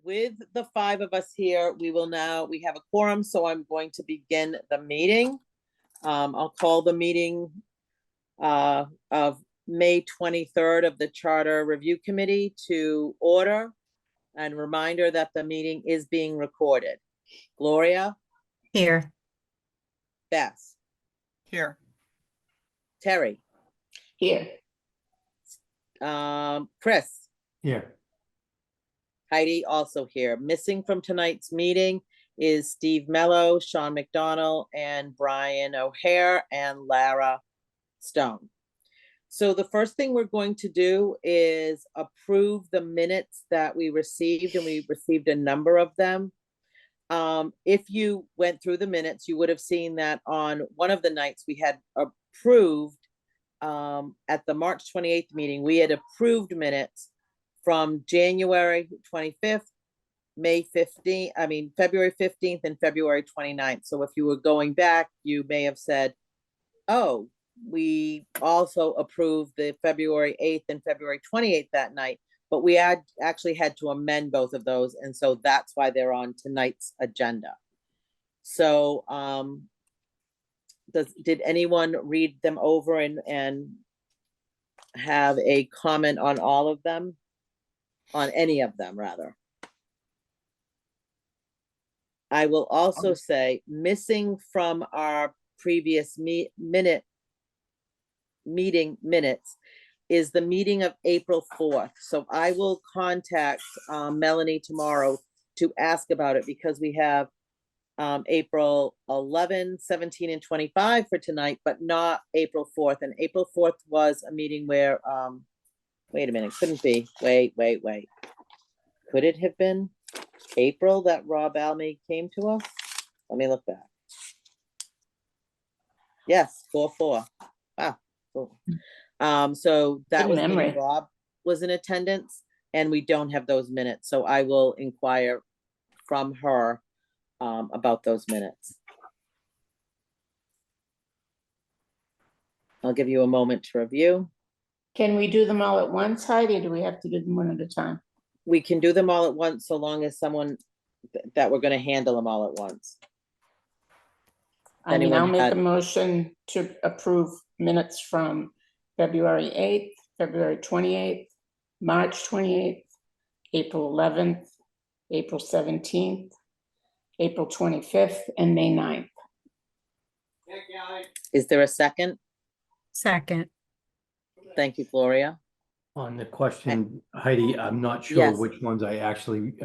with the five of us here, we have a quorum, so I'm going to begin the meeting. I'll call the meeting of May 23rd of the Charter Review Committee to order. And reminder that the meeting is being recorded. Gloria? Here. Bess? Here. Terry? Here. Chris? Here. Heidi also here. Missing from tonight's meeting is Steve Mello, Sean McDonald, and Brian O'Hare, and Lara Stone. So the first thing we're going to do is approve the minutes that we received, and we received a number of them. If you went through the minutes, you would have seen that on one of the nights we had approved, at the March 28th meeting, we had approved minutes from January 25th, February 15th and February 29th. So if you were going back, you may have said, oh, we also approved the February 8th and February 28th that night, but we actually had to amend both of those. And so that's why they're on tonight's agenda. So did anyone read them over and have a comment on all of them? On any of them, rather. I will also say, missing from our previous meeting minutes is the meeting of April 4th. So I will contact Melanie tomorrow to ask about it, because we have April 11, 17, and 25 for tonight, but not April 4th. And April 4th was a meeting where, wait a minute, couldn't be. Wait. Could it have been April that Rob Alme came to us? Let me look back. Yes, 4/4. Wow. Cool. So that Good was when memory. Rob was in attendance, and we don't have those minutes. So I will inquire from her about those minutes. I'll give you a moment to review. Can we do them all at once, Heidi, or do we have to do them one at a time? We can do them all at once, so long as someone that we're gonna handle them all at once. I'll Anyone make a had- motion to approve minutes from February 8th, February 28th, March 28th, April 11th, April 17th, April 25th, and May 9th. Is there a second? Second. Thank you, Gloria. On the question, Heidi, I'm not sure Yes. which ones I actually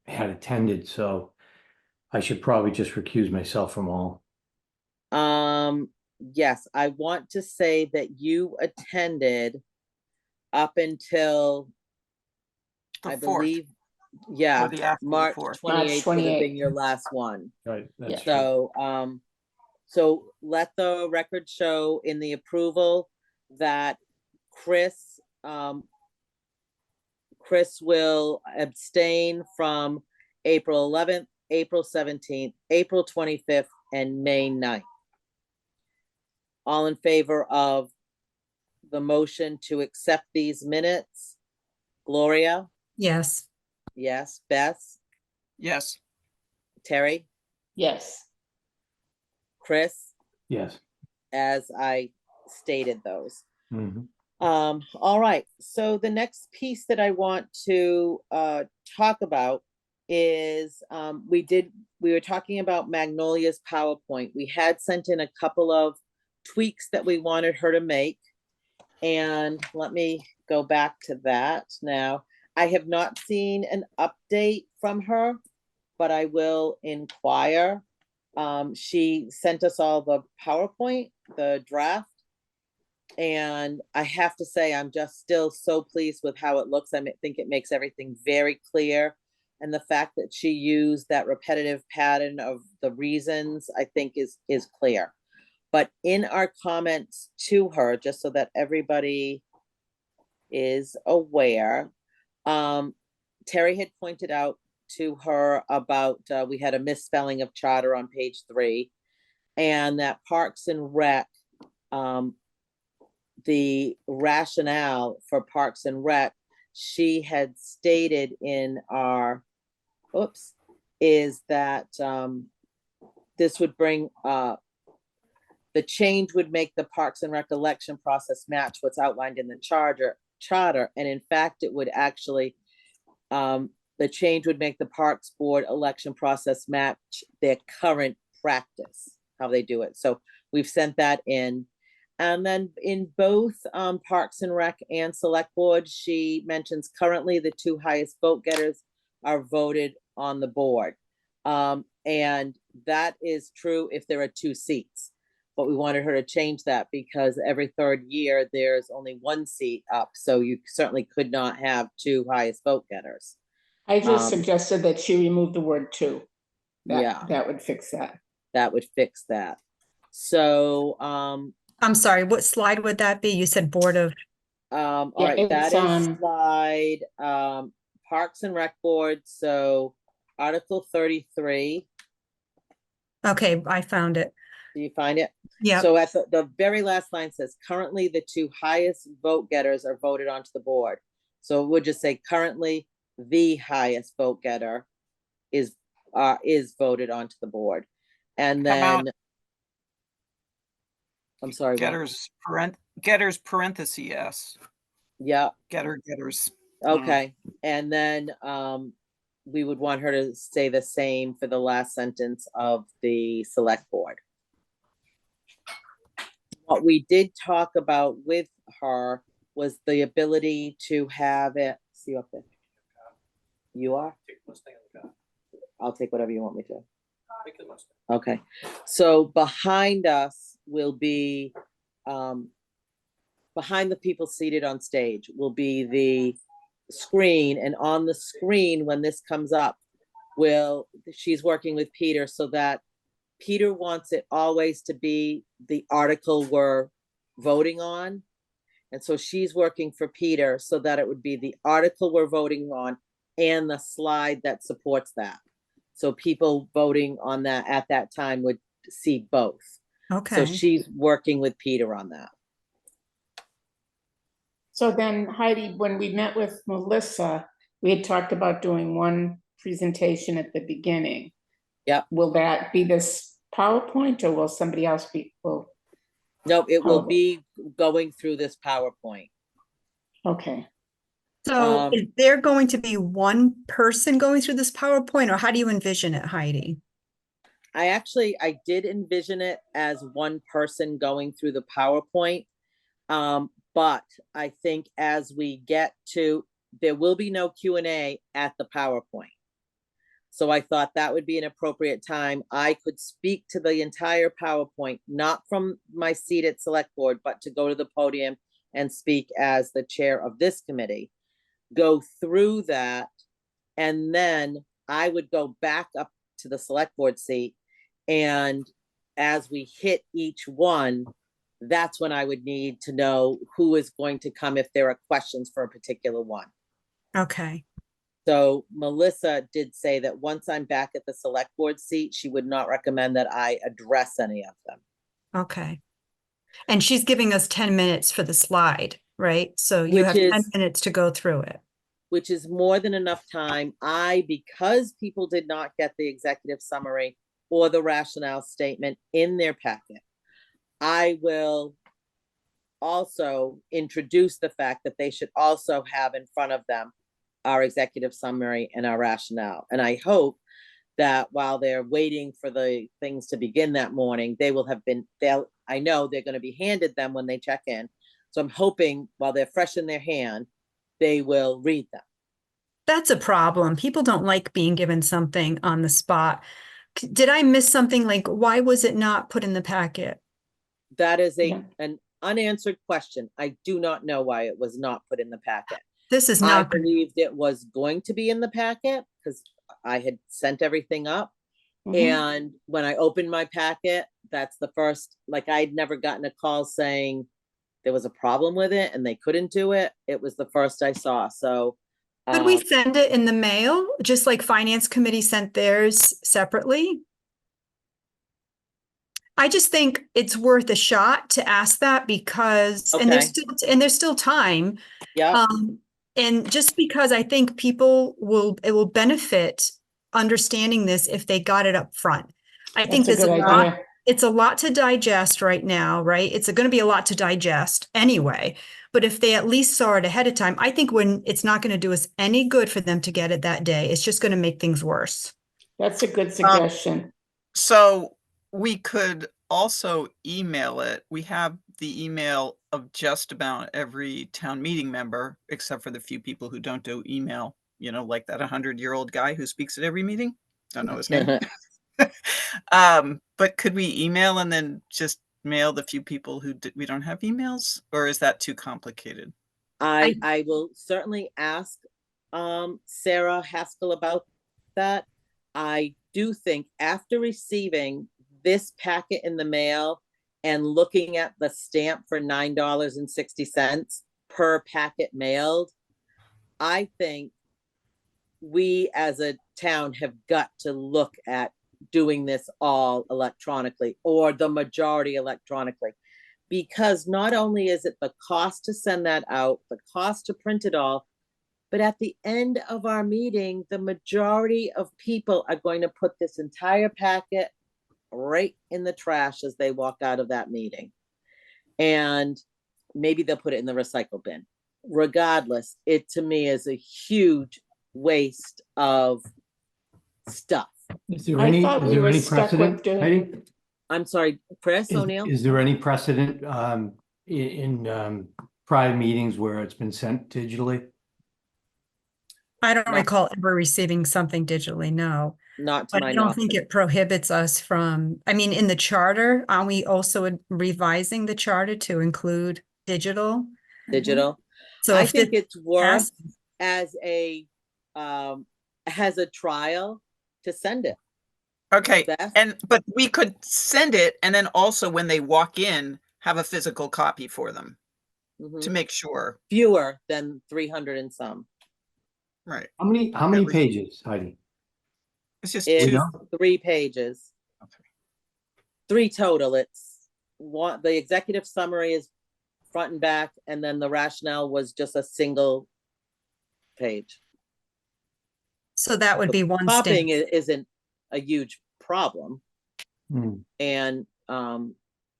had attended, so I should probably just recuse myself from all. Yes, I want to say that you attended up until, The I 4th, believe, yeah, or the after the March 4th. 28th would have been 28th. your last one. Right, Yeah. that's true. So, so let the record show in the approval that Chris will abstain from April 11th, April 17th, April 25th, and May 9th. All in favor of the motion to accept these minutes? Gloria? Yes. Yes. Bess? Yes. Terry? Yes. Chris? Yes. As I stated those. Mhm. All right, so the next piece that I want to talk about is we were talking about Magnolia's PowerPoint. We had sent in a couple of tweaks that we wanted her to make. And let me go back to that now. I have not seen an update from her, but I will inquire. She sent us all the PowerPoint, the draft. And I have to say, I'm just still so pleased with how it looks. I think it makes everything very clear. And the fact that she used that repetitive pattern of the reasons, I think is clear. But in our comments to her, just so that everybody is aware, Terry had pointed out to her about, we had a misspelling of charter on page 3, and that Parks and Rec, the rationale for Parks and Rec, she had stated in our oops, is that, this would bring, the change would make the Parks and Rec election process match what's outlined in the charter, and in fact, it would actually, the change would make the Parks Board election process match their current practice, how they do it. So we've sent that in. And then in both Parks and Rec and Select Board, she mentions currently the two highest vote getters are voted on the board. And that is true if there are two seats. But we wanted her to change that because every third year, there's only one seat up. So you certainly could not have two highest vote getters. I just Um, suggested that she remove the word two. Yeah. That would fix that. That would fix that. So, I'm sorry, what slide would that be? You said Board of, all Yeah, right, that it's, is slide, Parks and Rec Board, so Article 33, okay, I found it. do you find it? Yeah, So at the very last line says, currently the two highest vote getters are voted onto the board. So it would just say currently the highest vote getter is voted onto the board. And How about- then, I'm sorry, what? Getters parentheses, yes. Yeah, Getters. okay, and then, we would want her to say the same for the last sentence of the select board. What we did talk about with her was the ability to have it, see you up there. You are? I'll take whatever you want me to. Okay, so behind us will be, behind the people seated on stage will be the screen, and on the screen, when this comes up, she's working with Peter so that Peter wants it always to be the article we're voting on. And so she's working for Peter so that it would be the article we're voting on and the slide that supports that. So people voting on that at that time would see both. So okay. she's working with Peter on that. So then Heidi, when we met with Melissa, we had talked about doing one presentation at the beginning. Yep. Will that be this PowerPoint or will somebody else No, it will Oh. be going through this PowerPoint. okay. So is there going to be one person going through this PowerPoint, or how do you envision it, Heidi? I did envision it as one person going through the PowerPoint. But I think as we get to, there will be no Q&A at the PowerPoint. So I thought that would be an appropriate time. I could speak to the entire PowerPoint, not from my seat at Select Board, but to go to the podium and speak as the chair of this committee, go through that, and then I would go back up to the Select Board seat. And as we hit each one, that's when I would need to know who is going to come if there are questions for a particular one. Okay, So Melissa did say that once I'm back at the Select Board seat, she would not recommend that I address any of them. okay. And she's giving us 10 minutes for the slide, right? So you Which have 10 is- minutes to go through it. Which is more than enough time. Because people did not get the executive summary or the rationale statement in their packet, I will also introduce the fact that they should also have in front of them our executive summary and our rationale. And I hope that while they're waiting for the things to begin that morning, I know they're going to be handed them when they check in. So I'm hoping while they're fresh in their hand, they will read them. That's a problem. People don't like being given something on the spot. Did I miss something? Like, why was it not put in the packet? That is Yeah. an unanswered question. I do not know why it was not put in the packet. This is I not good. believed it was going to be in the packet because I had sent everything up. Mhm. And when I opened my packet, that's the first, like, I'd never gotten a call saying there was a problem with it and they couldn't do it. It was the first I saw. So Could we send it in the mail, just like Finance Committee sent theirs separately? I just think it's worth a shot to ask that because, and Okay. there's still time. yeah, And just because I think it will benefit understanding this if they got it up front. I think That's a there's good a lot, idea. it's a lot to digest right now, right? It's going to be a lot to digest anyway. But if they at least saw it ahead of time, I think when it's not going to do us any good for them to get it that day, it's just going to make things worse. That's a good suggestion. So we could also email it. We have the email of just about every town meeting member, except for the few people who don't do email, you know, like that 100-year-old guy who speaks at every meeting. Don't know his name. But could we email and then just mail the few people who we don't have emails, or is that too complicated? I will certainly ask Sarah Haskell about that. I do think after receiving this packet in the mail and looking at the stamp for $9.60 per packet mailed, I think we as a town have got to look at doing this all electronically, or the majority electronically. Because not only is it the cost to send that out, the cost to print it all, but at the end of our meeting, the majority of people are going to put this entire packet right in the trash as they walk out of that meeting. And maybe they'll put it in the recycle bin. Regardless, it to me is a huge waste of stuff. Is there I any, thought is we there were any stuck with precedent? doing- Heidi? I'm sorry, Chris O'Neill? Is there any precedent in prior meetings where it's been sent digitally? I don't No. recall ever receiving something digitally, no. Not to But my I don't knowledge. think it prohibits us from, I mean, in the charter, are we also revising the charter to include digital? Digital. So I if think this it's worth passes- as a trial to send it. Okay, Beth? but we could send it, and then also when they walk in, have a physical copy for them Mhm. to make sure. Fewer than 300 and some. Right. How many was- pages, Heidi? It's just It's two. 3 pages. Okay. 3 total. It's one, the executive summary is front and back, and then the rationale was just a single page. So that would be one Copying stamp. isn't a huge problem. Hmm. And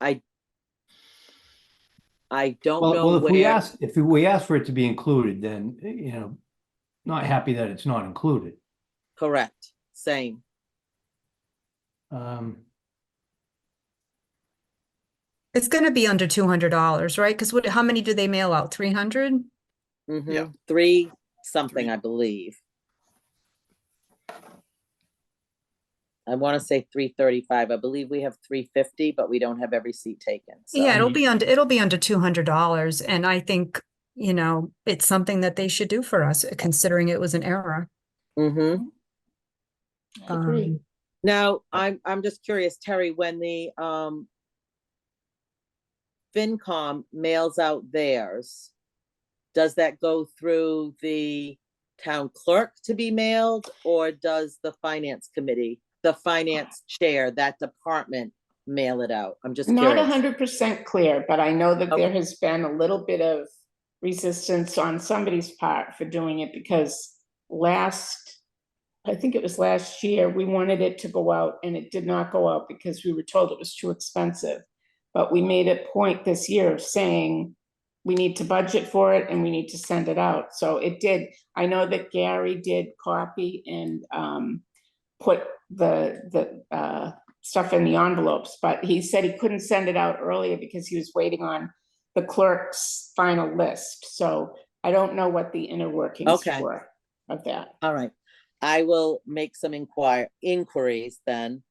I don't Well, know if we where, ask for it to be included, then, you know, not happy that it's not included. correct, same. It's gonna be under $200, right? Because how many do they mail out? 300? Yeah. 3 something, 3. I believe. I want to say 335. I believe we have 350, but we don't have every seat taken. So. Yeah, it'll be under $200. And I think, you know, it's something that they should do for us, considering it was an error. Mhm. I agree. Um, Now, I'm just curious, Terry, when the FinCom mails out theirs, does that go through the town clerk to be mailed, or does the finance committee, the finance chair, that department mail it out? I'm just Not curious. 100% clear, but I know that Okay. there has been a little bit of resistance on somebody's part for doing it because I think it was last year, we wanted it to go out and it did not go out because we were told it was too expensive. But we made a point this year of saying we need to budget for it and we need to send it out. So it did. I know that Gary did copy and put the stuff in the envelopes, but he said he couldn't send it out earlier because he was waiting on the clerk's final list. So I don't know what the inner workings Okay. were of that. All right. I will make some inquiries then.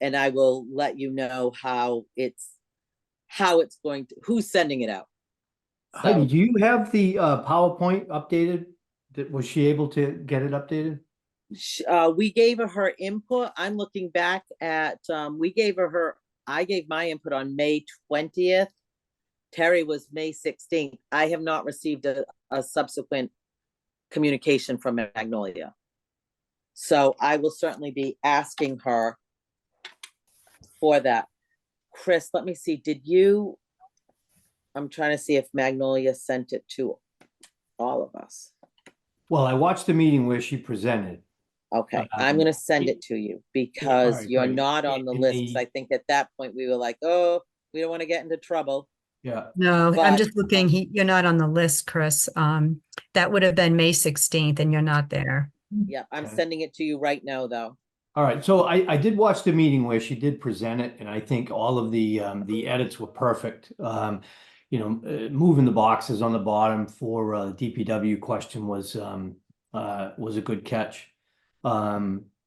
And I will let you know how it's going to, who's sending it out. Heidi, So, do you have the PowerPoint updated? Was she able to get it updated? we gave her input. I'm looking back at, I gave my input on May 20th. Terry was May 16th. I have not received a subsequent communication from Magnolia. So I will certainly be asking her for that. Chris, let me see, I'm trying to see if Magnolia sent it to all of us. Well, I watched the meeting where she presented. Okay, I'm Um, gonna send it to you because alright, you're great. not on the In list. 'Cause the- I think at that point we were like, oh, we don't want to get into trouble. Yeah, No, I'm But, just looking, you're not on the list, Chris. That would have been May 16th and you're not there. yeah, I'm Okay. sending it to you right now, though. all right. So I did watch the meeting where she did present it, and I think all of the edits were perfect. Moving the boxes on the bottom for DPW question was a good catch.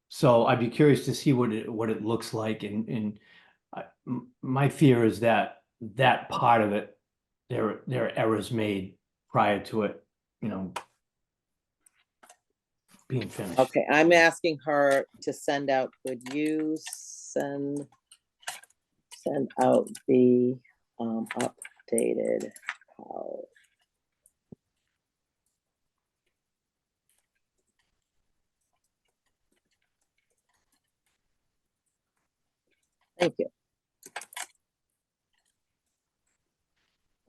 So I'd be curious to see what it looks like, and my fear is that that part of it, there are errors made prior to it, being finished. Okay, I'm asking her to send out, could you send out the updated policy? Thank you.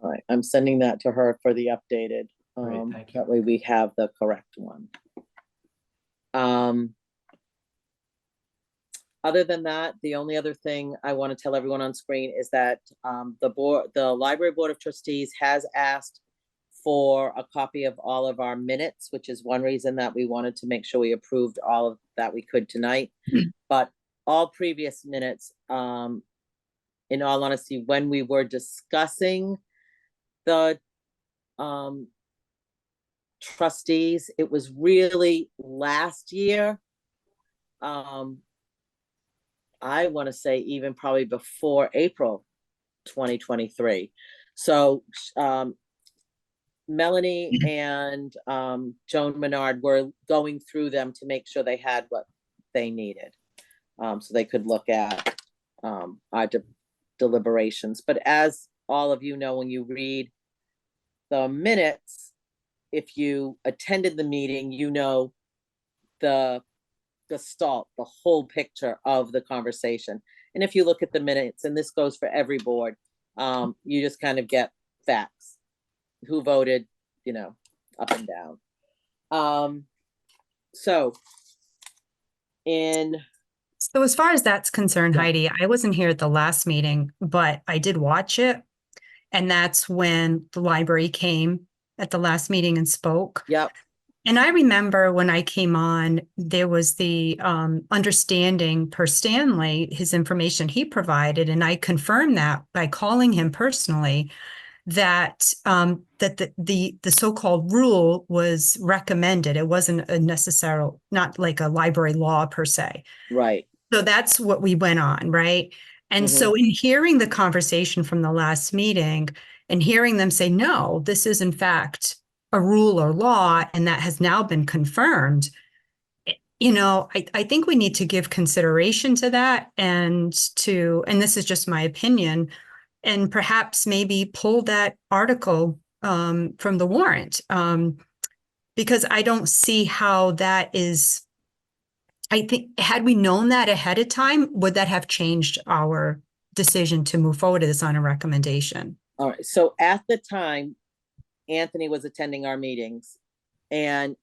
All right, I'm sending that to her for the updated. Great, thank you. That way we have the correct one. Other than that, the only other thing I want to tell everyone on screen is that the Library Board of Trustees has asked for a copy of all of our minutes, which is one reason that we wanted to make sure we approved all of that we could tonight. But all previous minutes, in all honesty, when we were discussing the trustees, it was really last year. I want to say even probably before April 2023. So Melanie and Joan Menard were going through them to make sure they had what they needed. So they could look at our deliberations. But as all of you know, when you read the minutes, if you attended the meeting, you know the gestalt, the whole picture of the conversation. And if you look at the minutes, and this goes for every board, you just kind of get facts. Who voted, up and down. So as far as that's concerned, Yeah. Heidi, I wasn't here at the last meeting, but I did watch it. And that's when the library came at the last meeting and spoke. Yep. And I remember when I came on, there was the understanding per Stanley, his information he provided, and I confirmed that by calling him personally, that that the so-called rule was recommended. It wasn't a necessary, not like a library law per se. Right. So that's what we went on, right? And so in hearing the conversation from the last meeting and hearing them say, no, this is in fact a rule or law, and that has now been confirmed, I think we need to give consideration to that and this is just my opinion, and perhaps maybe pull that article from the warrant, because I don't see how that is. I think had we known that ahead of time, would that have changed our decision to move forward to this on a recommendation? All right. So at the time, Anthony was attending our meetings, and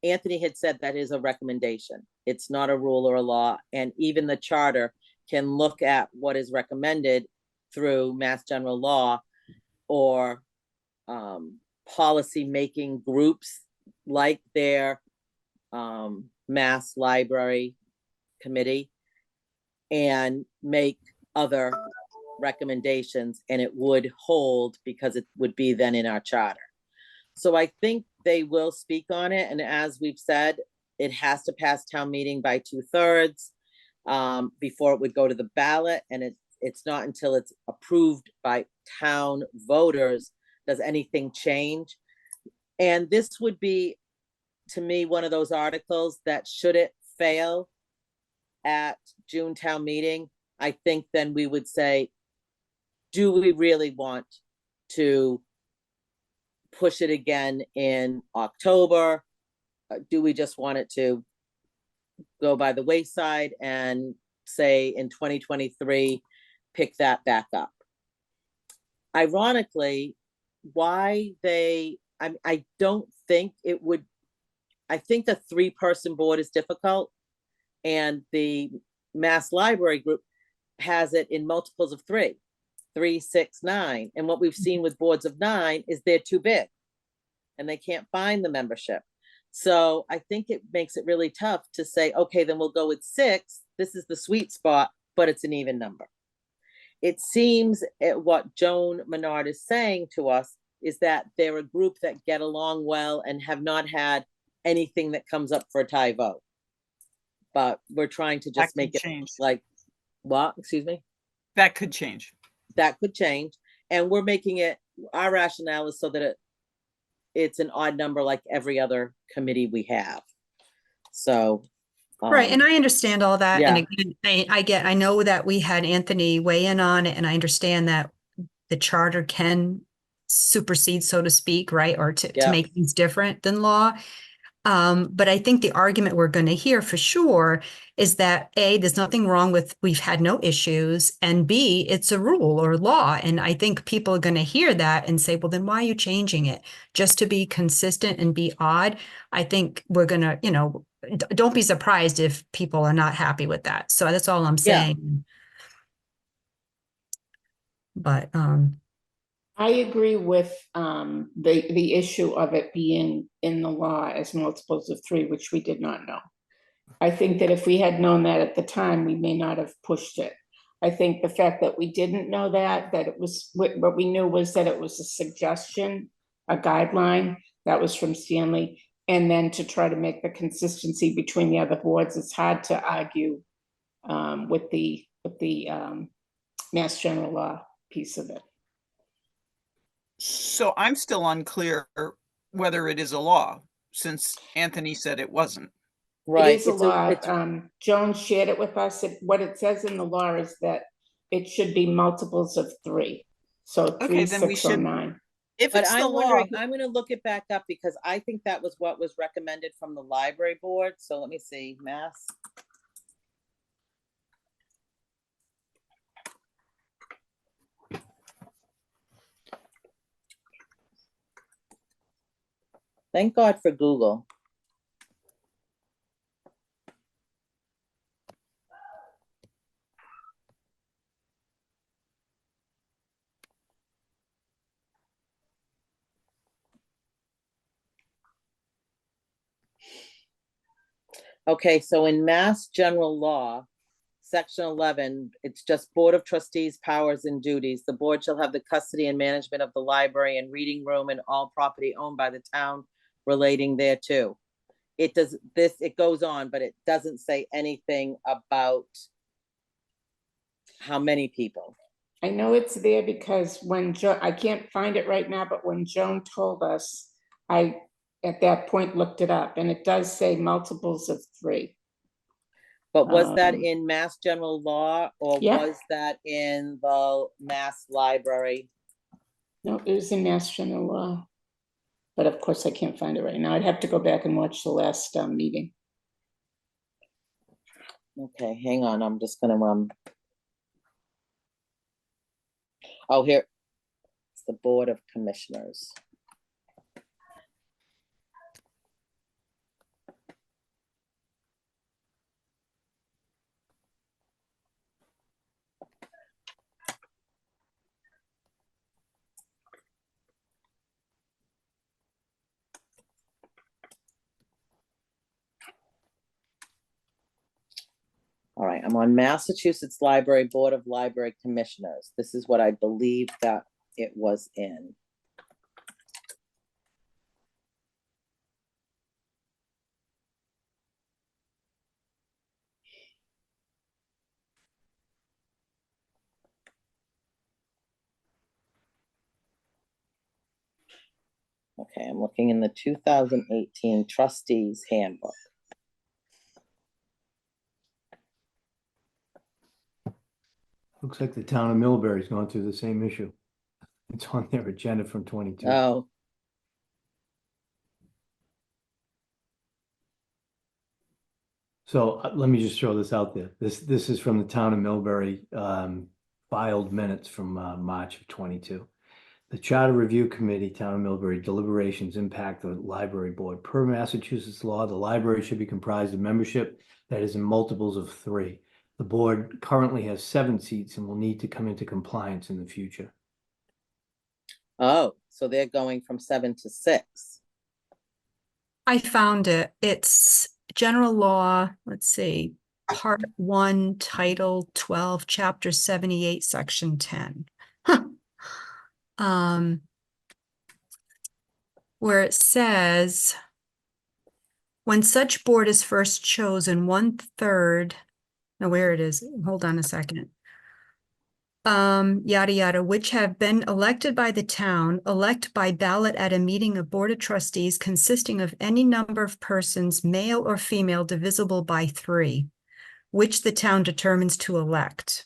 Anthony had said that is a recommendation. It's not a rule or a law. And even the charter can look at what is recommended through Mass General Law or policy making groups like their Mass Library Committee and make other recommendations, and it would hold because it would be then in our charter. So I think they will speak on it. And as we've said, it has to pass town meeting by 2/3 before it would go to the ballot. And it's not until it's approved by town voters does anything change. And this would be, to me, one of those articles that should it fail at June town meeting, I think then we would say, do we really want to push it again in October? Do we just want it to go by the wayside and say in 2023, pick that back up? Ironically, I don't think it would I think the 3-person board is difficult. And the Mass Library Group has it in multiples of 3, 3, 6, 9. And what we've seen with boards of 9 is they're too big and they can't find the membership. So I think it makes it really tough to say, okay, then we'll go with 6. This is the sweet spot, but it's an even number. It seems what Joan Menard is saying to us is that they're a group that get along well and have not had anything that comes up for a tie vote. But we're trying to That just make could it change. like, what, excuse me? That could change. That could change. And we're making it, our rationale is so that it's an odd number like every other committee we have. So. Right, and I understand all that, and yeah. again, I know that we had Anthony weigh in on it, and I understand that the charter can supersede, so to speak, right, or to Yeah. make things different than law. But I think the argument we're going to hear for sure is that A, there's nothing wrong with we've had no issues, and B, it's a rule or law. And I think people are going to hear that and say, well, then why are you changing it? Just to be consistent and be odd. I think we're going to, don't be surprised if people are not happy with that. So that's all I'm Yeah. saying. But I agree with the issue of it being in the law as multiples of 3, which we did not know. I think that if we had known that at the time, we may not have pushed it. I think the fact that we didn't know that it was, what we knew was that it was a suggestion, a guideline that was from Stanley, and then to try to make the consistency between the other boards, it's hard to argue with the Mass General Law piece of it. So I'm still unclear whether it is a law, since Anthony said it wasn't. Right. It is a law. Joan shared it with us. What it says in the law is that it should be multiples of 3. So 3, Okay, then we 6, or should- 9. If But it's the I'm law, wondering, I'm going to look it back up because I think that was what was recommended from the library board. So let me see, Mass. Thank God for Google. Okay, so in Mass General Law, Section 11, it's just Board of Trustees powers and duties. The board shall have the custody and management of the library and reading room and all property owned by the town relating thereto. It does this, it goes on, but it doesn't say anything about how many people. I know it's there because when I can't find it right now, but when Joan told us, I at that point looked it up, and it does say multiples of 3. But was that in Mass General Law or yeah. was that in the Mass Library? No, it was in Mass General Law. But of course, I can't find it right now. I'd have to go back and watch the last meeting. Okay, hang on. I'm just gonna oh, here. It's the Board of Commissioners. All right, I'm on Massachusetts Library Board of Library Commissioners. This is what I believe that it was in. Okay, I'm looking in the 2018 Trustees Handbook. Looks like the town of Millbury's going through the same issue. It's on their agenda from 22. Oh. So let me just throw this out there. This is from the town of Millbury, filed minutes from March of 22. The Charter Review Committee, Town of Millbury deliberations impact the library board. Per Massachusetts law, the library should be comprised of membership that is in multiples of 3. The board currently has 7 seats and will need to come into compliance in the future. Oh, so they're going from 7 to 6. I found it. It's general law, let's see, part 1, title 12, chapter 78, section 10. Um, where it says, when such board is first chosen, 1/3, now where it is, hold on a second. Yada, yada, which have been elected by the town, elect by ballot at a meeting of Board of Trustees consisting of any number of persons, male or female, divisible by 3, which the town determines to elect.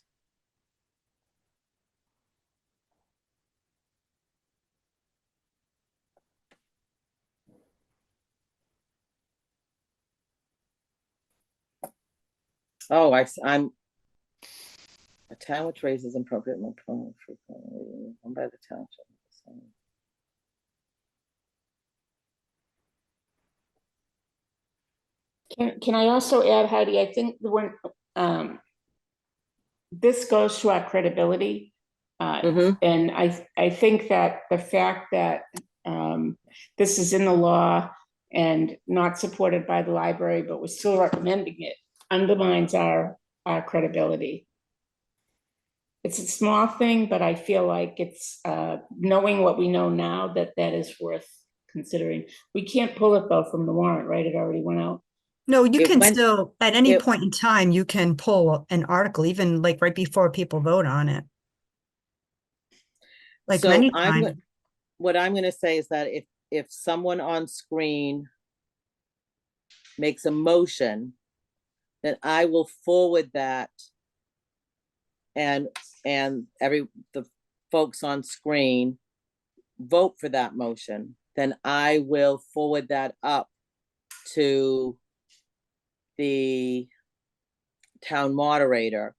Oh, I'm a town which raises appropriate more frequently owned by the township. Can I also add, Heidi, I think when, this goes to our credibility. Mhm. And I think that the fact that, this is in the law and not supported by the library, but we're still recommending it, undermines our credibility. It's a small thing, but I feel like it's, knowing what we know now, that is worth considering. We can't pull it though from the warrant, right? It already went out. No, you It can went- still, at any it- point in time, you can pull an article, even like right before people vote on it. Like So many I'm times. what I'm gonna say is that if someone on screen makes a motion, then I will forward that, and the folks on screen vote for that motion, then I will forward that up to the town moderator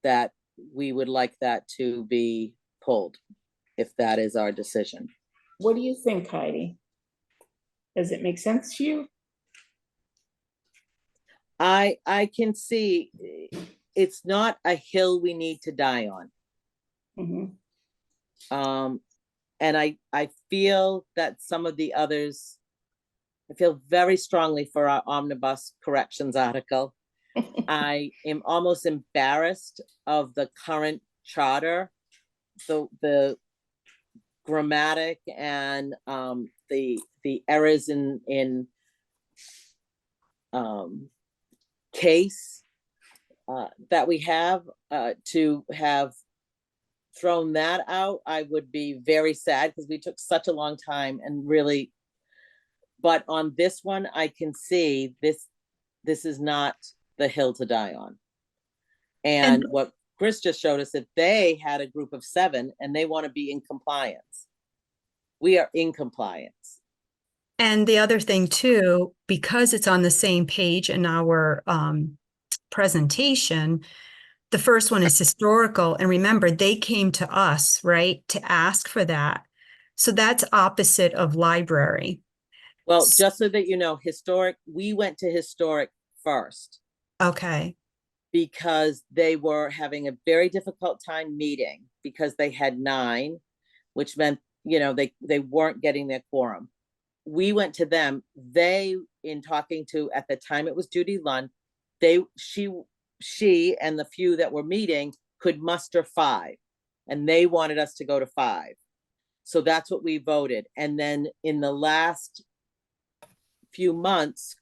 that we would like that to be pulled, if that is our decision. What do you think, Heidi? Does it make sense to you? I can see it's not a hill we need to die on. Mhm. And I feel that some of the others, I feel very strongly for our omnibus corrections article. I am almost embarrassed of the current charter, the grammatic and the errors in case that we have, to have thrown that out. I would be very sad because we took such a long time and really, but on this one, I can see this is not the hill to die on. And what Chris just showed us, if they had a group of 7 and they want to be in compliance, we are in compliance. And the other thing too, because it's on the same page in our presentation, the first one is historical. And remember, they came to us, right, to ask for that. So that's opposite of library. Well, just so that you know, we went to historic first Okay. because they were having a very difficult time meeting because they had 9, which meant, they weren't getting their quorum. We went to them. They, in talking to, at the time it was Judy Lund, she and the few that were meeting could muster 5, and they wanted us to go to 5. So that's what we voted. And then in the last few months,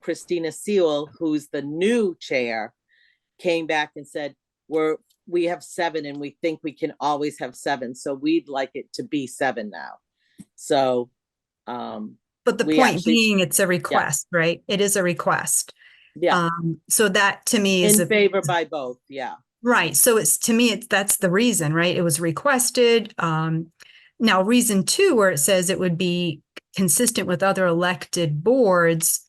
Christina Sewell, who's the new chair, came back and said, we have 7 and we think we can always have 7. So we'd like it to be 7 now. So, but the we point actually- being, it's a request, right? It is a request. yeah, So that to me is in favor by both. Yeah. right. So it's, to me, that's the reason, right? It was requested. Now reason 2, where it says it would be consistent with other elected boards.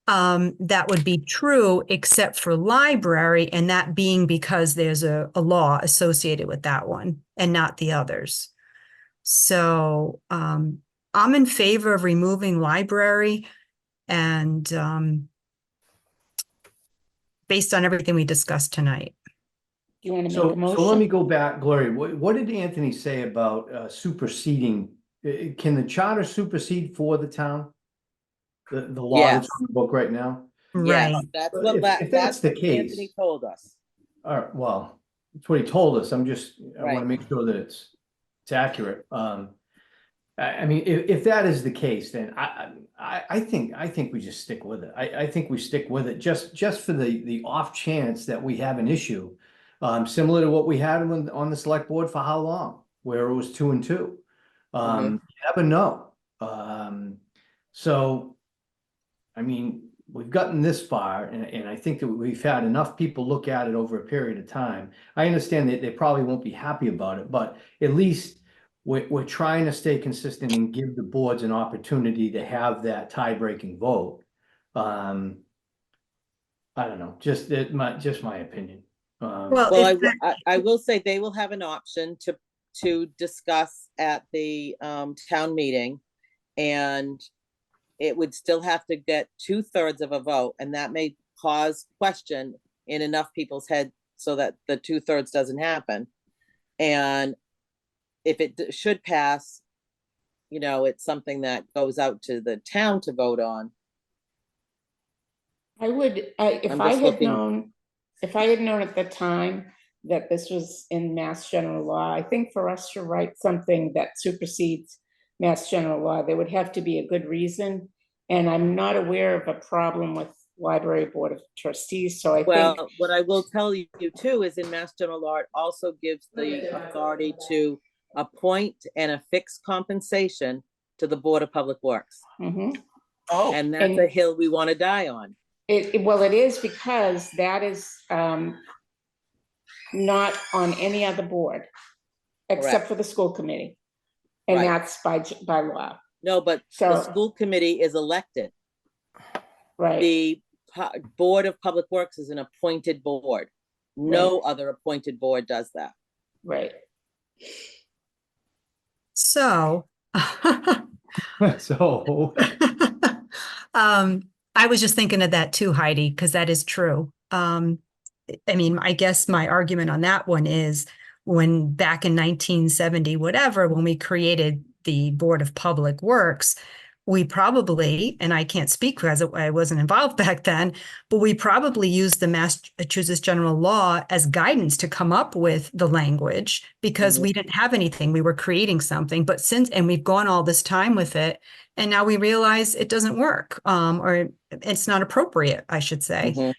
that would be true except for library, and that being because there's a law associated with that one and not the others. So I'm in favor of removing library and based on everything we discussed tonight. Do you want to So, make a motion? so let me go back, Gloria. What did Anthony say about superseding? Can the charter supersede for the town? The law that's Yes. on the book right now? Yes, Right. that's Well, what, if that's the what Anthony case- told us. All right, well, that's what he told us. I want Right. to make sure that it's accurate. I mean, if that is the case, then I think we just stick with it. I think we stick with it just for the off chance that we have an issue. Similar to what we had on the select board for how long, where it was 2 and 2. You never know. So, I mean, we've gotten this far, and I think that we've had enough people look at it over a period of time. I understand that they probably won't be happy about it, but at least we're trying to stay consistent and give the boards an opportunity to have that tie-breaking vote. I don't know, just my opinion. Well, Well, if I will say they will have an option to discuss at the town meeting. And it would still have to get 2/3 of a vote, and that may cause question in enough people's head so that the 2/3 doesn't happen. And if it should pass, it's something that goes out to the town to vote on. I would, if I'm I just had looking. known, at the time that this was in Mass General Law, I think for us to write something that supersedes Mass General Law, there would have to be a good reason. And I'm not aware of a problem with Library Board of Trustees, so I think, Well, what I will tell you too is in Mass General Law, it also gives the authority to appoint and affix compensation to the Board of Public Works. Mhm. Oh, And that's a hill we want to die on. Well, it is because that is not on any other board, except Correct. for the school committee. And Right. that's by law, No, but the So- school committee is elected. right? The Board of Public Works is an appointed board. No other appointed board does that. Right. so, So, I was just thinking of that too, Heidi, because that is true. I mean, I guess my argument on that one is when back in 1970, whatever, when we created the Board of Public Works, we probably, and I can't speak because I wasn't involved back then, but we probably used the Massachusetts General Law as guidance to come up with the language because we didn't have anything. We were creating something, but and we've gone all this time with it, and now we realize it doesn't work, or it's not appropriate, I should say. Mhm.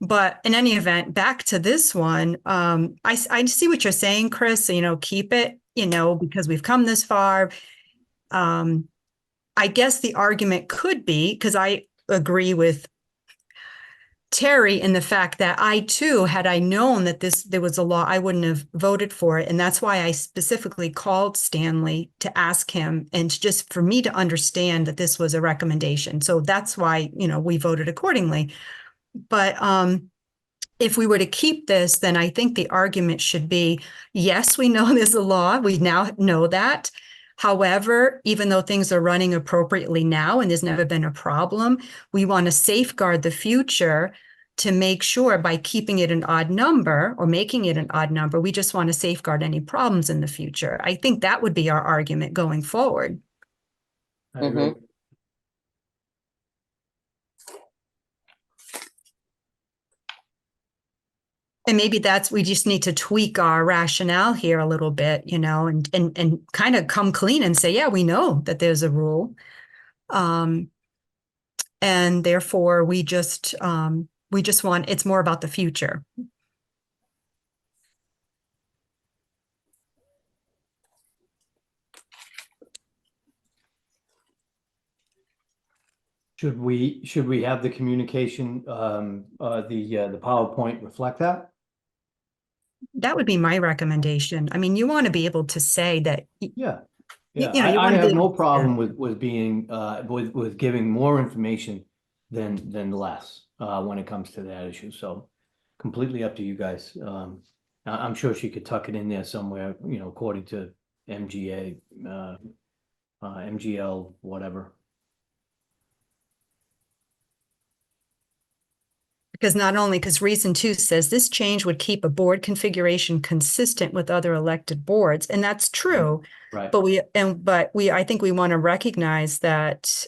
But in any event, back to this one, I see what you're saying, Chris, keep it, because we've come this far. I guess the argument could be, because I agree with Terry in the fact that I too, had I known that there was a law, I wouldn't have voted for it. And that's why I specifically called Stanley to ask him and just for me to understand that this was a recommendation. So that's why, we voted accordingly. But if we were to keep this, then I think the argument should be, yes, we know there's a law. We now know that. However, even though things are running appropriately now and there's never been a problem, we want to safeguard the future to make sure by keeping it an odd number or making it an odd number, we just want to safeguard any problems in the future. I think that would be our argument going forward. I agree. And maybe we just need to tweak our rationale here a little bit, and kind of come clean and say, yeah, we know that there's a rule. And therefore we just want, it's more about the future. Should we have the communication, the PowerPoint reflect that? That would be my recommendation. I mean, you want to be able to say that. Yeah. You Yeah, know, you I wanna be have able no to- problem with being, with giving more information than less, when it comes to that issue. So completely up to you guys. I'm sure she could tuck it in there somewhere, you know, according to MGA, MGL, whatever. Because not only, because reason 2 says this change would keep a board configuration consistent with other elected boards, and that's true. Right. But I think we want to recognize that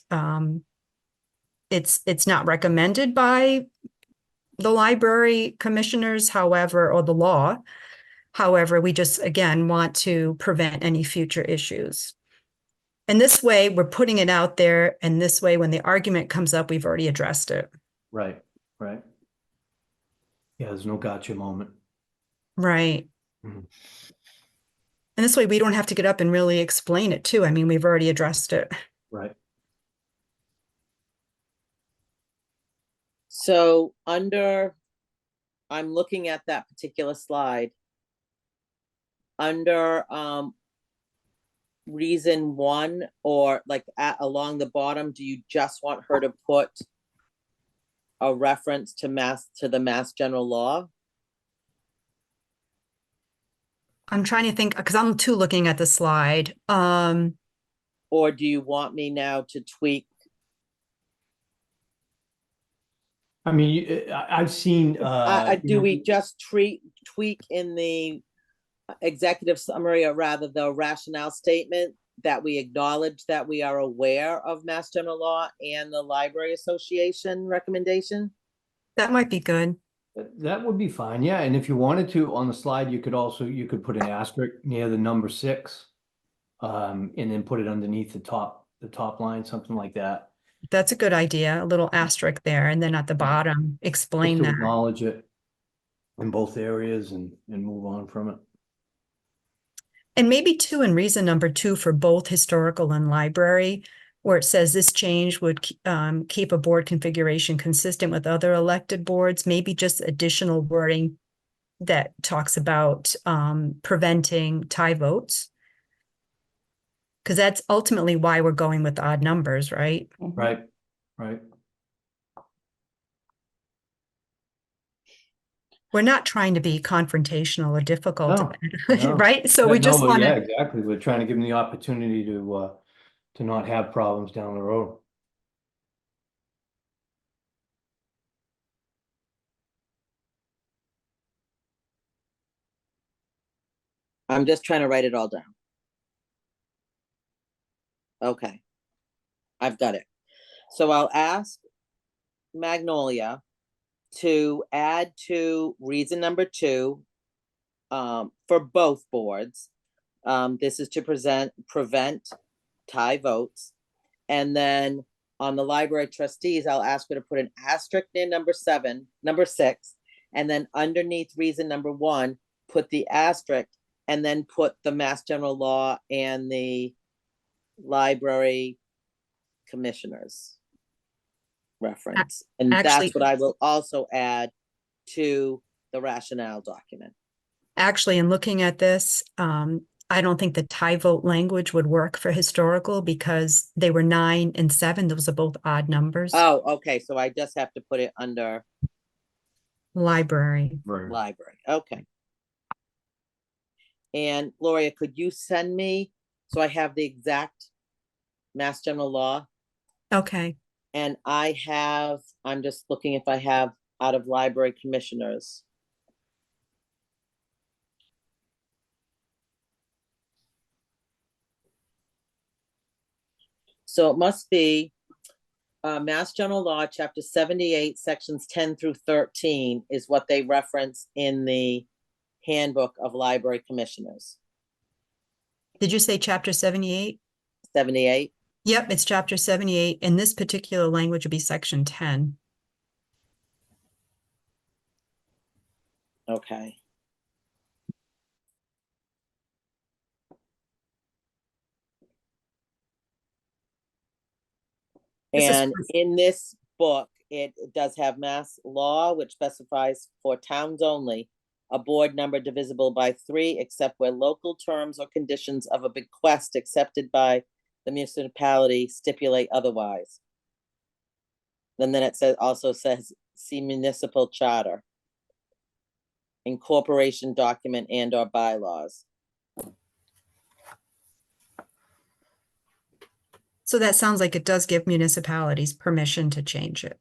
it's not recommended by the library commissioners, however, or the law. However, we just, again, want to prevent any future issues. And this way, we're putting it out there, and this way, when the argument comes up, we've already addressed it. Right. Yeah, there's no gotcha moment. Right. Mhm. And this way, we don't have to get up and really explain it too. I mean, we've already addressed it. Right. So under, I'm looking at that particular slide. Under reason 1, or like along the bottom, do you just want her to put a reference to the Mass General Law? I'm trying to think, because I'm too looking at the slide. Or do you want me now to tweak? I mean, I've seen, Do we just tweak in the executive summary, or rather the rationale statement, that we acknowledge that we are aware of Mass General Law and the Library Association recommendation? That might be good. that would be fine, yeah, and if you wanted to, on the slide, you could put an asterisk near the number 6. And then put it underneath the top line, something like that. That's a good idea. A little asterisk there, and then at the bottom, Just explain to that. acknowledge it in both areas and move on from it. And maybe too, in reason number 2 for both historical and library, where it says this change would keep a board configuration consistent with other elected boards, maybe just additional wording that talks about preventing tie votes. Because that's ultimately why we're going with odd numbers, right? Right. We're not trying to be confrontational or difficult, No. right? So we Yeah, just no, want yeah, to, exactly. We're trying to give them the opportunity to not have problems down the road. I'm just trying to write it all down. Okay. I've got it. So I'll ask Magnolia to add to reason number 2 for both boards. This is to prevent tie votes. And then on the library trustees, I'll ask her to put an asterisk near number 6, and then underneath reason number 1, put the asterisk, and then put the Mass General Law and the library commissioners reference. And actually- that's what I will also add to the rationale document. actually, in looking at this, I don't think the tie vote language would work for historical because they were 9 and 7. Those are both odd numbers. Oh, okay, so I just have to put it under Library. library, okay. And Gloria, could you send me, so I have the exact Mass General Law? Okay. And I'm just looking if I have out of library commissioners. So it must be Mass General Law, Chapter 78, Sections 10 through 13 is what they reference in the Handbook of Library Commissioners. Did you say chapter 78? 78? Yep, it's chapter 78, and this particular language would be section 10. Okay. And in this book, it does have mass law, which specifies for towns only, a board number divisible by 3, except where local terms or conditions of a bequest accepted by the municipality stipulate otherwise. And then it says, also says, see municipal charter. Incorporation document and or bylaws. So that sounds like it does give municipalities permission to change it.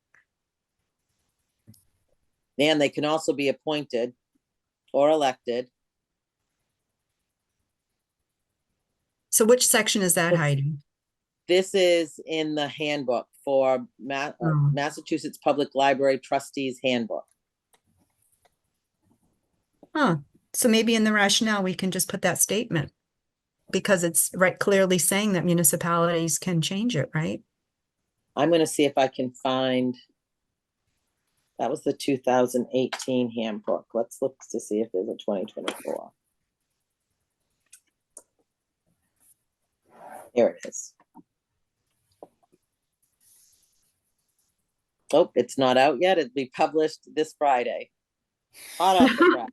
And they can also be appointed or elected. So which section is that, It's- Heidi? This is in the handbook for Oh. Massachusetts Public Library Trustees Handbook. Huh. So maybe in the rationale, we can just put that statement. Because it's right clearly saying that municipalities can change it, right? I'm gonna see if I can find. That was the 2018 handbook. Let's look to see if there's a 2024. Here it is. Oh, it's not out yet. It'll be published this Friday. Hot off the press.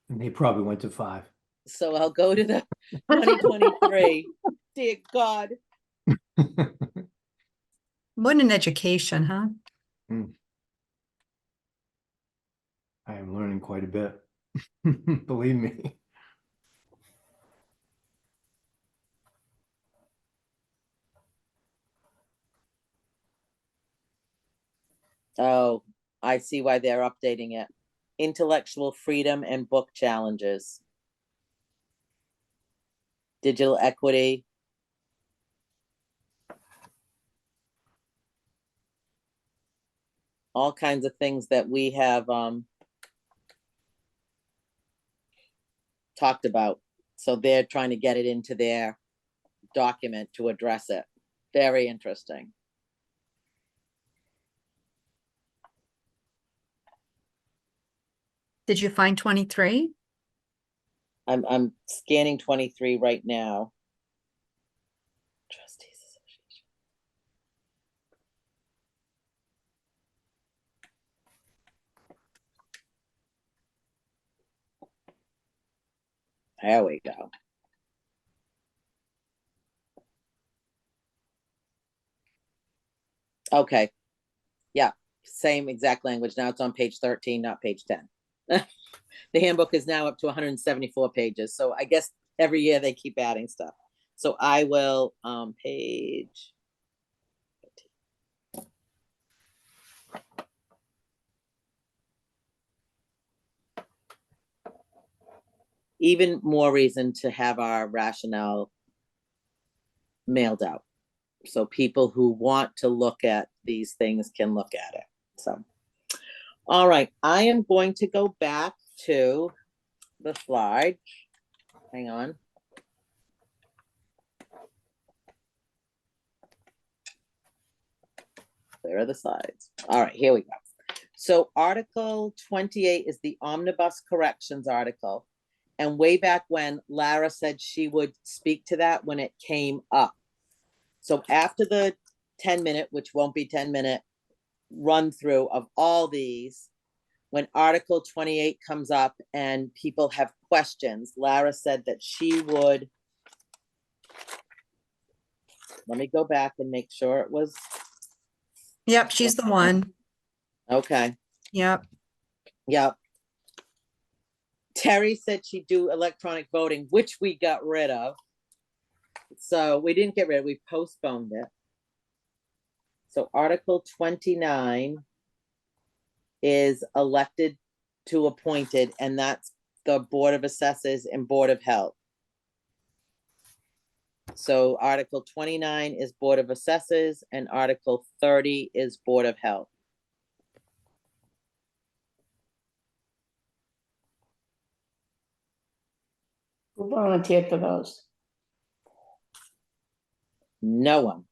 And they probably went to 5. So I'll go to the 2023. Dear God. What an education, huh? I am learning quite a bit. Believe me. Oh, I see why they're updating it. Intellectual freedom and book challenges. Digital equity. All kinds of things that we have talked about. So they're trying to get it into their document to address it. Very interesting. Did you find 23? I'm scanning 23 right now. Trustees Association. There we go. Okay. Yeah, same exact language. Now it's on page 13, not page 10. The handbook is now up to 174 pages. So I guess every year they keep adding stuff. So I will page. Even more reason to have our rationale mailed out. So people who want to look at these things can look at it. So, all right, I am going to go back to the slide. Hang on. Where are the slides? All right, here we go. So Article 28 is the omnibus corrections article. And way back when, Lara said she would speak to that when it came up. So after the 10-minute, which won't be 10-minute run through of all these, when Article 28 comes up and people have questions, Lara said that she would. Let me go back and make sure it was. Yep, she's the one. Okay. Yep. Yep. Terry said she'd do electronic voting, which we got rid of. So we didn't get rid of it, we postponed it. So Article 29 is elected to appointed, and that's the Board of Assessors and Board of Health. So Article 29 is Board of Assessors and Article 30 is Board of Health. Who volunteered for those? No one.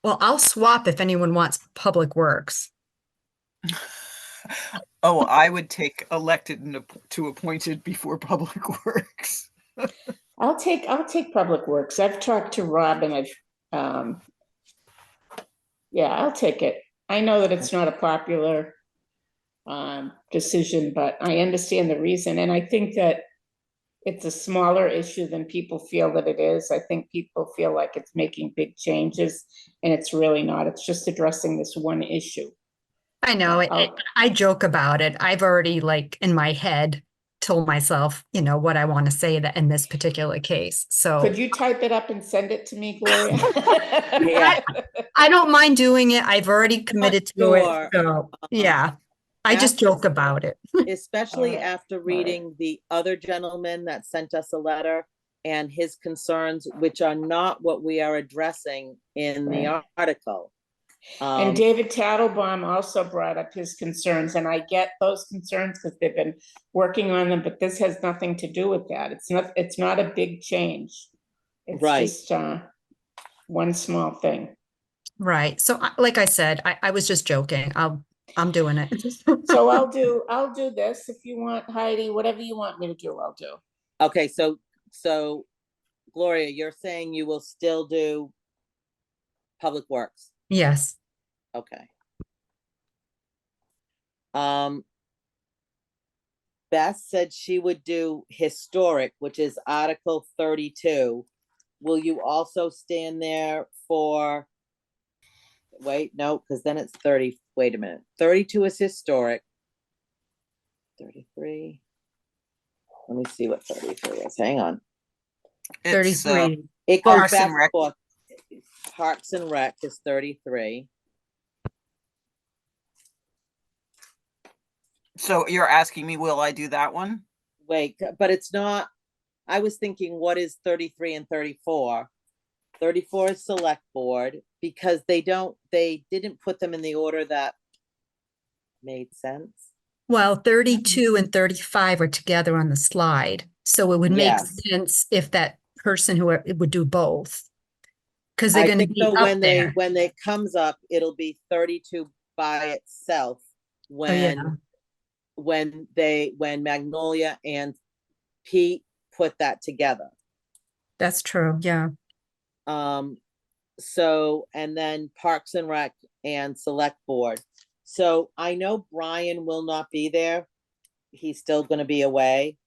Well, I'll swap if anyone wants Public Works. Oh, I would take elected and to appointed before Public Works. I'll take Public Works. I've talked to Rob and yeah, I'll take it. I know that it's not a popular decision, but I understand the reason. And I think that it's a smaller issue than people feel that it is. I think people feel like it's making big changes, and it's really not. It's just addressing this one issue. I know it. I'll- I joke about it. I've already like in my head told myself, what I want to say that in this particular case. So Could you type it up and send it to me, Gloria? Yeah. I don't mind doing it. I've already committed to sure. it. So yeah, I just After- joke about it. Especially Alright, after alright. reading the other gentleman that sent us a letter and his concerns, which are not what we are addressing in the Right. article. And David Tattlebaum also brought up his concerns, and I get those concerns because they've been working on them, but this has nothing to do with that. It's not a big change. It's Right. just one small thing. Right. So like I said, I was just joking. I'm doing it. So I'll do this if you want, Heidi, whatever you want me to do, I'll do. Okay, so Gloria, you're saying you will still do Public Works? Yes. Okay. Beth said she would do historic, which is Article 32. Will you also stand there for, wait, no, because then it's 30, wait a minute. 32 is historic. 33. Let me see what 33 is. Hang on. It's, 33. It goes Parks and back and Rec. forth. Parks and Rec is 33. So you're asking me, will I do that one? Wait, but it's not, I was thinking, what is 33 and 34? 34 is Select Board, because they didn't put them in the order that made sense. Well, 32 and 35 are together on the slide. So it would make Yes. sense if that person who it would do both. Because they're I going to think be so up when there. when it comes up, it'll be 32 by itself Oh, yeah. when Magnolia and Pete put that together. That's true. Yeah. So, and then Parks and Rec and Select Board. So I know Brian will not be there. He's still gonna be away.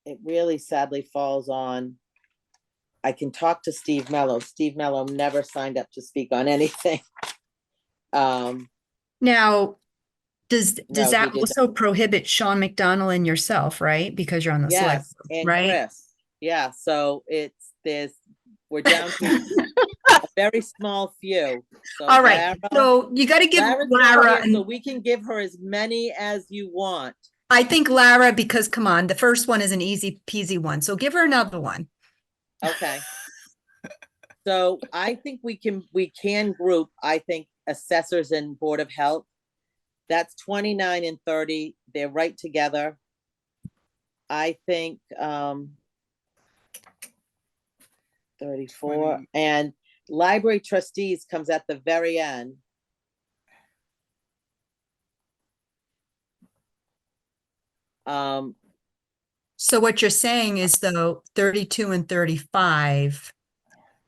It really sadly falls on, I can talk to Steve Mello. Steve Mello never signed up to speak on anything. Now, does No, he that did also prohibit Sean McDonald and yourself, right? Because you're on the select, yes, and right? Chris. Yeah, so we're down to a very small few. So All right. Lara- So you got to give Lara's not Lara, here, so and we can give her as many as you want. I think Lara, because come on, the first one is an easy peasy one. So give her another one. Okay. So I think we can group, I think, assessors and Board of Health. That's 29 and 30. They're right together. I think 34 20. and Library Trustees comes at the very end. So what you're saying is though 32 and 35,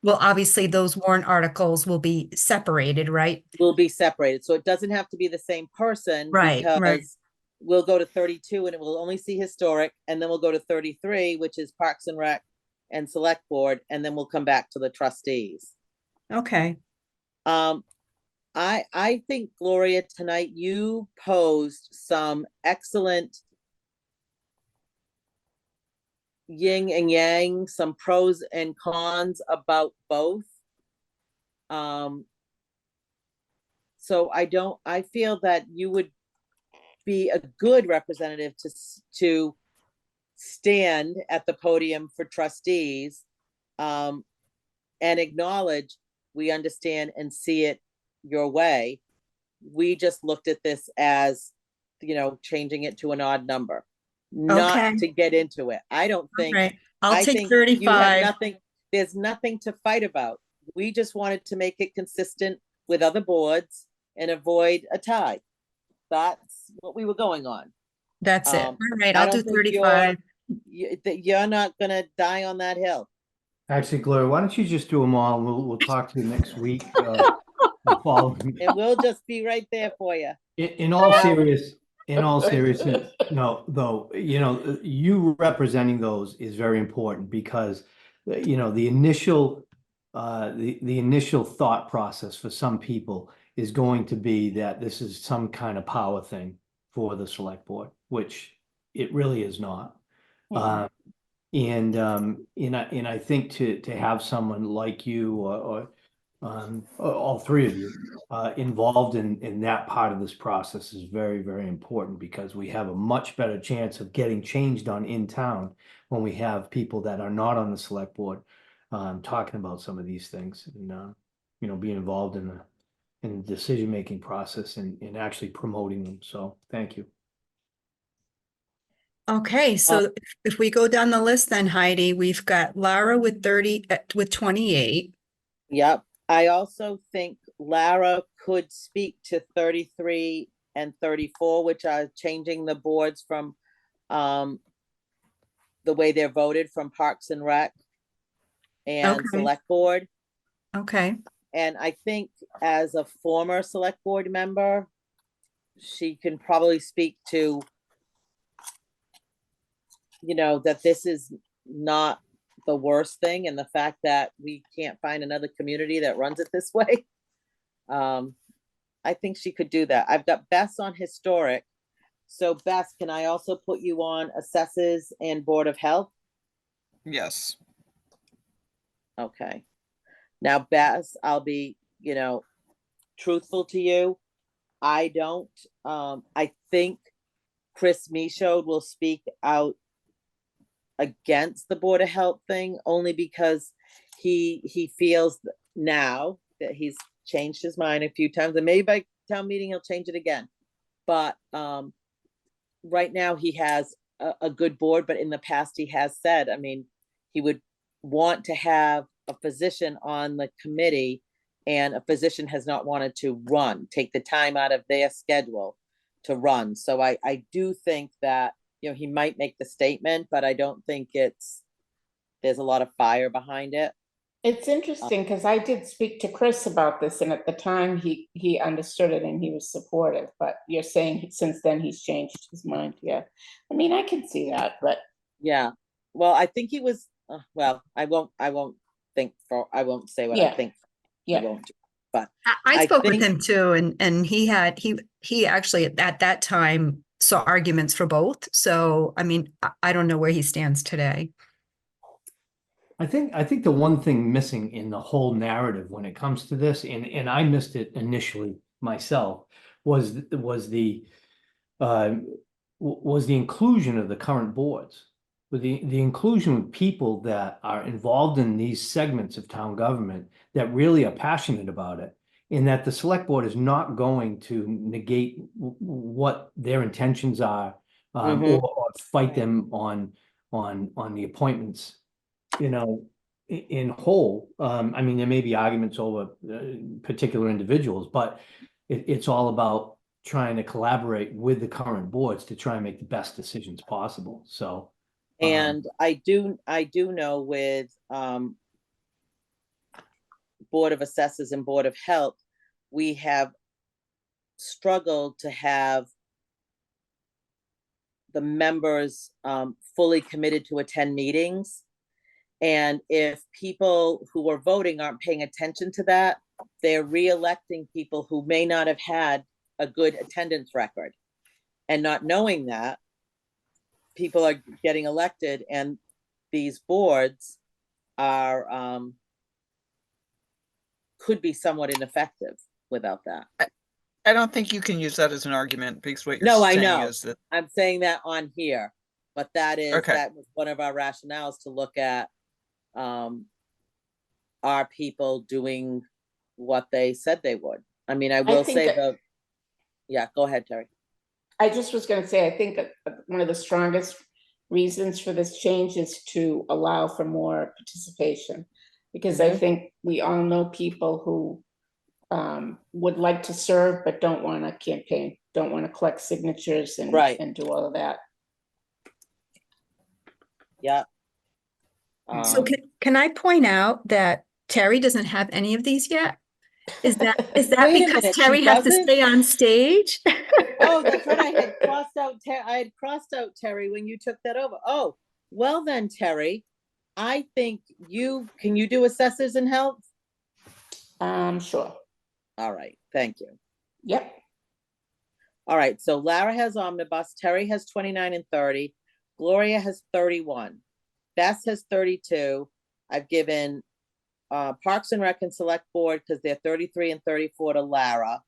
well, obviously those warrant articles will be separated, right? Will be separated, so it doesn't have to be the same person. Right, right. Because we'll go to 32 and it will only see historic, and then we'll go to 33, which is Parks and Rec and Select Board, and then we'll come back to the trustees. Okay. I think, Gloria, tonight you posed some excellent yin and yang, some pros and cons about both. So I feel that you would be a good representative to stand at the podium for trustees, and acknowledge we understand and see it your way. We just looked at this as, changing it to an odd number, not Okay. to get into it. I don't think. Right. I'll I take think you have 35. there's nothing to fight about. We just wanted to make it consistent with other boards and avoid a tie. That's what we were going on. That's it. Um, All right. I I'll do don't think 35. You're not gonna die on that hill. Actually, Gloria, why don't you just do them all? We'll talk to you next week. The following. And we'll just be right there for you. In all in all seriousness, no, though, you representing those is very important because, the initial, the initial thought process for some people is going to be that this is some kind of power thing for the select board, which it really is not. Mhm. And I think to have someone like you or all three of you involved in that part of this process is very, very important because we have a much better chance of getting change done in town when we have people that are not on the select board talking about some of these things and being involved in the decision-making process and actually promoting them. So thank you. Okay, so if we go down the list then, Heidi, we've got Lara with 28. Yep. I also think Lara could speak to 33 and 34, which are changing the boards from the way they're voted from Parks and Rec and Okay. Select Board. Okay, And I think as a former Select Board member, she can probably speak to, that this is not the worst thing and the fact that we can't find another community that runs it this way. I think she could do that. I've got Bess on historic. So Bess, can I also put you on assesses and Board of Health? Yes. Okay. Now, Bess, I'll be, truthful to you. I think Chris Michaud will speak out against the Board of Health thing only because he feels now that he's changed his mind a few times and maybe by town meeting he'll change it again. But right now he has a good board, but in the past he has said, he would want to have a physician on the committee and a physician has not wanted to take the time out of their schedule to run. So I do think that, he might make the statement, but I don't think there's a lot of fire behind it. It's interesting because I did speak to Chris about this, and at the time he understood it and he was supportive. But you're saying since then he's changed his mind. Yeah, I can see that, but Yeah. Well, I think he was, well, I won't say what I Yeah. think. yeah. I won't. But I I spoke with think- him too, and he actually at that time saw arguments for both. So, I don't know where he stands today. I think the one thing missing in the whole narrative when it comes to this, and I missed it initially myself, was the inclusion of the current boards. With the inclusion of people that are involved in these segments of town government that really are passionate about it, and that the select board is not going to negate what their intentions are, or fight them on the appointments, in whole. There may be arguments over particular individuals, but it's all about trying to collaborate with the current boards to try and make the best decisions possible. So, And I do know with Board of Assessors and Board of Health, we have struggled to have the members fully committed to attend meetings. And if people who are voting aren't paying attention to that, they're re-electing people who may not have had a good attendance record. And not knowing that, people are getting elected and these boards are could be somewhat ineffective without that. I don't think you can use that as an argument because what you're No, I saying know. is that, I'm saying that on here, but that Okay. was one of our rationales to look at are people doing what they said they would. I will think say that- yeah, go ahead, Terry. I just was going to say, I think one of the strongest reasons for this change is to allow for more participation. Because I think we all know people who would like to serve, but don't want to campaign, don't want to collect signatures and, Right. and do all of that. Yeah. So can I point out that Terry doesn't have any of these yet? Is that Wait a because minute, she Terry has to doesn't? stay on stage? Oh, that's right. I had crossed out Terry when you took that over. Oh, well then, Terry, I think can you do assessors and health? Sure. All right, thank you. Yep. All right, so Lara has omnibus, Terry has 29 and 30, Gloria has 31, Bess has 32. I've given Parks and Rec and Select Board because they're 33 and 34 to Lara.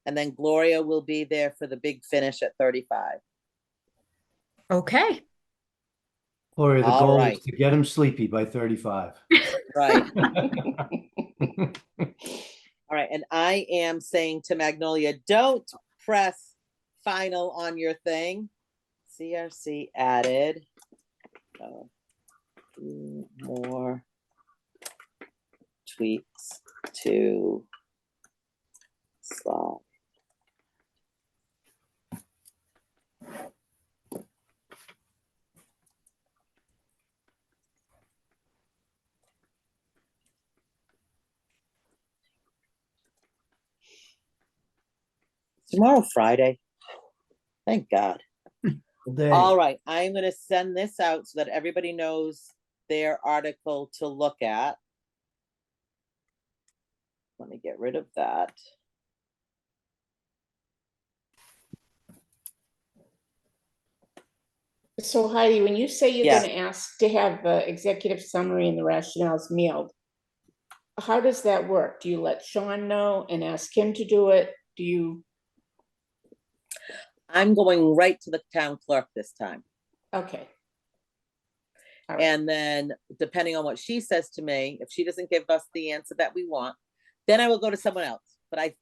And then Gloria will be there for the big finish at 35. Okay. Gloria, the All goal right. is to get him sleepy by 35. Right. All right, and I am saying to Magnolia, don't press final on your thing. CRC added. More tweaks to slide. Tomorrow, Friday. Thank God. Day. All right, I'm gonna send this out so that everybody knows their article to look at. Let me get rid of that. So Heidi, when you say you're Yeah. gonna ask to have the executive summary and the rationales mailed, how does that work? Do you let Sean know and ask him to do it? Do you, I'm going right to the town clerk this time. okay. All right. And then depending on what she says to me, if she doesn't give us the answer that we want, then I will go to someone else. But I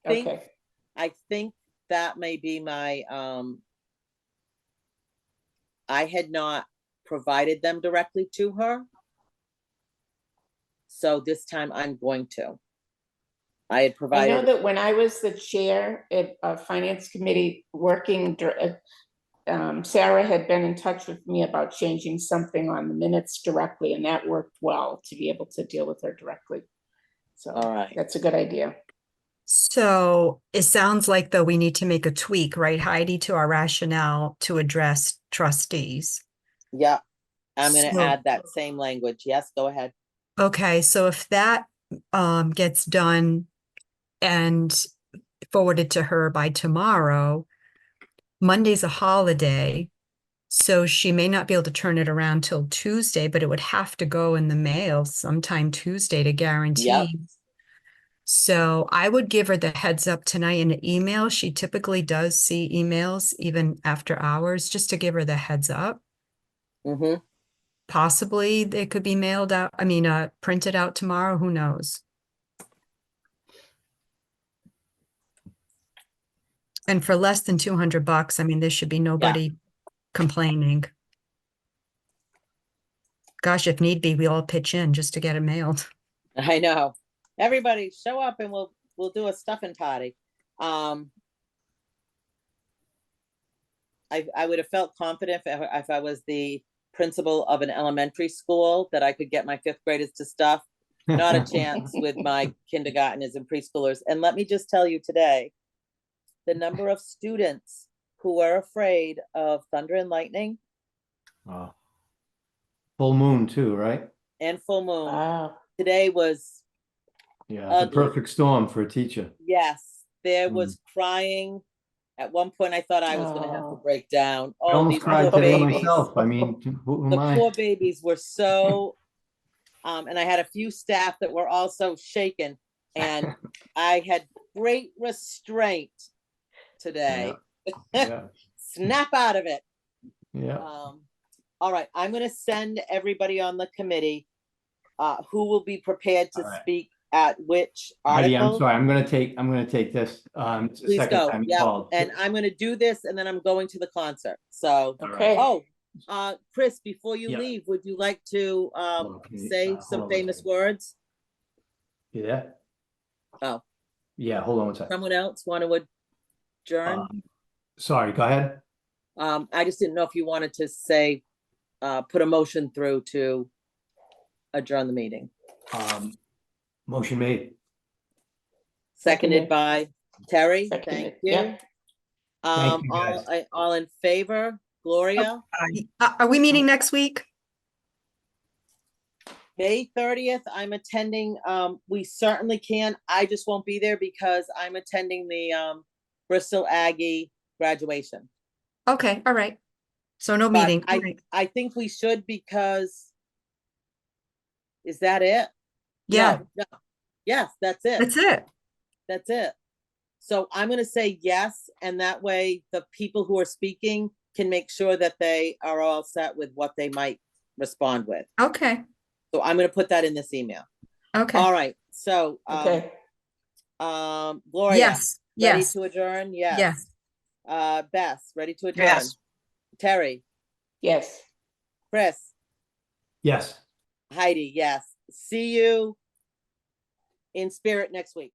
think that may be my, I had not provided them directly to her. So this time I'm going to. I had I know provided, that when I was the chair at a finance committee working, Sarah had been in touch with me about changing something on the minutes directly, and that worked well to be able to deal with her directly. So all right. that's a good idea. So it sounds like though we need to make a tweak, right, Heidi, to our rationale to address trustees. Yeah, I'm gonna So- add that same language. Yes, go ahead. Okay, so if that gets done and forwarded to her by tomorrow, Monday's a holiday, so she may not be able to turn it around till Tuesday, but it would have to go in the mail sometime Tuesday to guarantee. So I would give her the heads up tonight in an email. She typically does see emails even after hours, just to give her the heads up. Mm-hmm. Possibly they could be mailed out, printed out tomorrow, who knows? And for less than $200, there should be nobody complaining. Gosh, if need be, we all pitch in just to get it mailed. I know. Everybody show up and we'll do a stuffing party. I would have felt confident if I was the principal of an elementary school that I could get my fifth graders to stuff. Not a chance with my kindergartners and preschoolers. And let me just tell you today, the number of students who are afraid of thunder and lightning Oh. Full moon too, right? and full moon Wow. today was, Yeah, it's a Ugly. perfect storm for a teacher. yes, there was crying. At one point, I thought I was gonna have to Oh. break down. I Oh, almost these cried poor today babies. myself. Who am The I? poor babies were so, and I had a few staff that were also shaken, and I had great restraint today. Yeah, Snap out of it. yeah. All right, I'm gonna send everybody on the committee who will be prepared to All right. speak at which Heidi, I'm article. sorry, I'm gonna take this. It's the Please second go. time you Yeah, called. and I'm gonna do this, and then I'm going to the concert. So, Okay. oh, Chris, before you Yeah. leave, would you like to on, can you- say hold some on one famous second. words? You there? Oh. Yeah, hold on one second. Someone else want to adjourn? Sorry, go ahead. I just didn't know if you wanted to say, put a motion through to adjourn the meeting. Motion made. seconded by Terry. Thank Seconded, you. yep. Thank you, All in favor? Gloria? Are we meeting next week? May 30th, I'm attending, we certainly can. I just won't be there because I'm attending the Bristol Aggie graduation. Okay, all right. So no But meeting. All right. I think we should because is that it? Yeah, No. Yes, that's it. that's it. That's it. So I'm gonna say yes, and that way the people who are speaking can make sure that they are all set with what they might respond with. Okay, So I'm gonna put that in this email. okay. All right, so, Okay, Gloria, Yes, ready yes, to adjourn? yes. Yes. Bess, ready to adjourn? Yes. Terry, yes. Chris, Yes. Heidi, yes. See you in spirit next week.